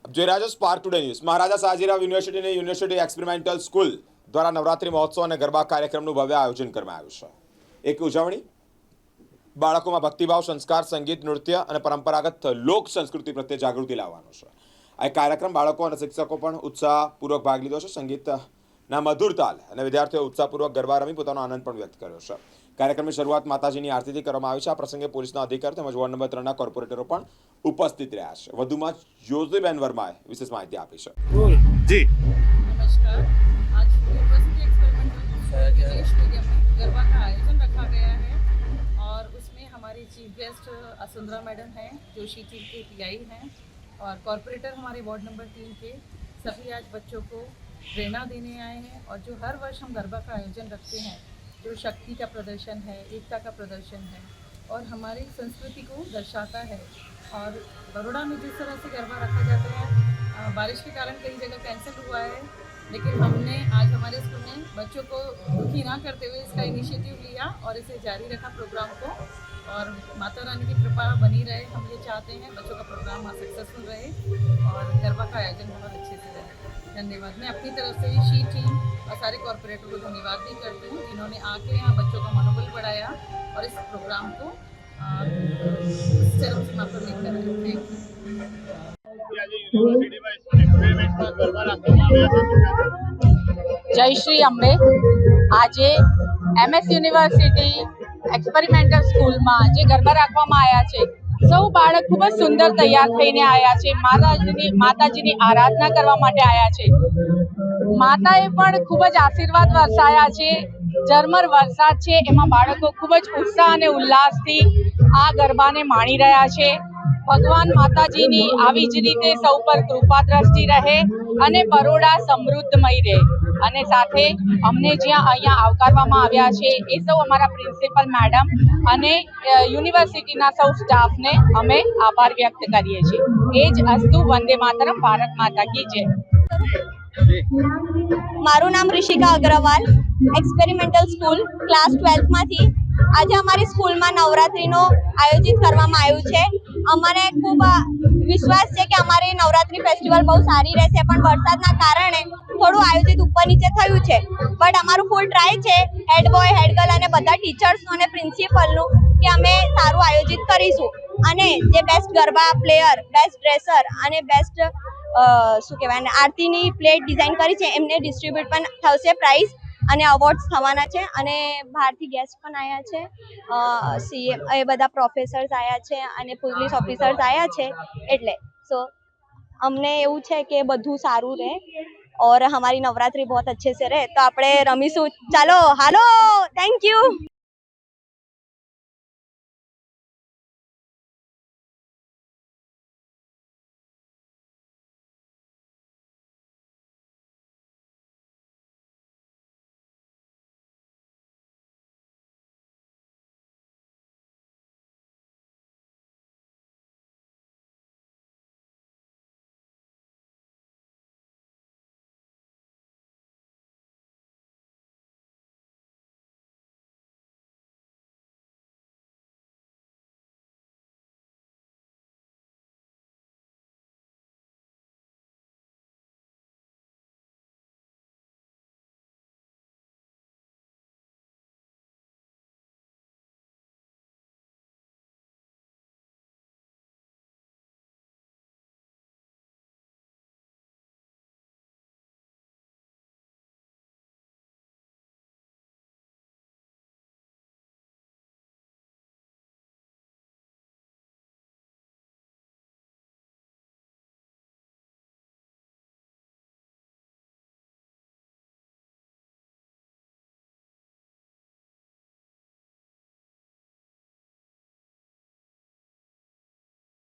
જોઈ રહ્યા છો spark today news. Maharaja Sayajirao યુનિવર્સિટીની યુનિવર્સિટી એક્સપેરિમેન્ટલ સ્કૂલ દ્વારા નવરાત્રી મહોત્સવ અને ગરબા કાર્યક્રમનું ભવ્ય આયોજન કરવામાં આવ્યું છે। એક ઉજવણી બાળકોમાં ભક્તિભાવ, સંસ્કાર, સંગીત, નૃત્ય અને પરંપરાગત લોક સંસ્કૃતિ પ્રત્યે જાગૃતિ લાવવાનો છે। આ કાર્યક્રમ બાળકો અને શિક્ષકો પણ ઉત્સાહપૂર્વક ભાગ લીધો છે। સંગીતના મધુર તાલ અને વિદ્યાર્થીઓ ઉત્સાહપૂર્વક ગરબા રમી પોતાનો આનંદ પણ વ્યક્ત કર્યો છે। કાર્યક્રમની શરૂઆત માતાજીની આરતીથી કરવામાં આવી છે। આ પ્રસંગે પોલીસના અધિકારીઓ તેમજ વોર્ડ નંબર 3ના કોર્પોરેટરો પણ ઉપસ્થિત રહ્યા છે। વધુમાં જ્યોતિબેન વર્માએ વિશેષ माहिती આપી છે। जी नमस्कार। आज यूनिवर्सिटी एक्सपेरिमेंटल इंग्लिश मीडियम में गरबा का आयोजन रखा गया है और उसमें हमारे चीफ गेस्ट असुंदरा मैडम हैं, जोशी टीम के पीआई हैं और कॉरपोरेटर हमारे वार्ड नंबर 3 के सभी आज बच्चों को प्रेरणा देने आए हैं। और जो हर वर्ष हम गरबा का आयोजन रखते हैं, जो शक्ति का प्रदर्शन है, एकता का प्रदर्शन है और हमारी संस्कृति को दर्शाता है। और बड़ौदा में जिस तरह से गरबा रखा जाता है, बारिश के कारण कई जगह कैंसिल हुआ है, लेकिन हमने आज हमारे स्कूल में बच्चों को दुखी ना करते हुए इसका इनिशिएटिव लिया और इसे जारी रखा प्रोग्राम को। और माता रानी की कृपा बनी रहे, हम ये चाहते हैं बच्चों का प्रोग्राम सक्सेसफुल रहे और गरबा का आयोजन बहुत अच्छे से रहे। धन्यवाद। मैं अपनी तरफ से शी टीम और सारे कॉरपोरेटर को धन्यवाद भी करती हूँ जिन्होंने आके यहाँ बच्चों का मनोबल बढ़ाया और इस प्रोग्राम को चरम सीमा पर लेकर आए। Thank you. जय श्री अंबे। आज एमएस यूनिवर्सिटी एक्सपेरिमेंटल स्कूल में जे गरबा राखवामां आया छे, सौ बाळक खूब ज सुंदर तैयार थईने आया छे। माताजीनी आराधना करवा माटे आया छे। माताए पण खूब ज आशीर्वाद वरसाया छे। झरमर वरसाद छे, एमां बाळको खूब ज उत्साह अने उल्लासथी आ गरबाने माणी रह्या छे। भगवान माताजीनी आवी ज रीते सौ पर कृपा दृष्टि रहे अने बरोड़ा समृद्धमय रहे। अने साथे अमने ज्यां अहींया आवकारवामां आव्या छे ए सौ अमारा प्रिंसिपल मैडम अने यूनिवर्सिटीना सौ स्टाफने अमे आभार व्यक्त करीए छीए। एज अस्तु। वंदे मातरम। भारत माता की जय। मारू नाम Rishika Agarwal, experimental school class 12 मांथी आज अमारी स्कूल में नवरात्रि नो आयोजित करवामां आव्युं छे। अमने खूब विश्वास है कि अमारी नवरात्रि फेस्टिवल बहुत सारी रहेशे, पण वरसादना कारणे थोड़ुं आयोजित ऊपर नीचे थयुं छे। बट अमारुं फूल ट्राय छे हेड बॉय हेड गर्ल अने बधा टीचर्सनुं अने प्रिंसिपलनुं कि अमे सारुं आयोजित करीशुं अने जे best garba player, best dresser अने बेस्ट शुं कहेवाय आरतीनी प्लेट डिजाइन करी छे एमने डिस्ट्रीब्यूट पण थशे प्राइज અને અવોર્ડ્સ થવાના છે અને બહારથી ગેસ્ટ પણ આવ્યા છે। સીએમ એ બધા પ્રોફેસર્સ આવ્યા છે અને પોલીસ ઓફિસર્સ આવ્યા છે। એટલે સો અમને એવું છે કે બધું સારું રહે और हमारी नवरात्रि बहुत अच्छे से रहे। तो આપણે રમીશું। ચાલો હાલો, થેન્ક યુ।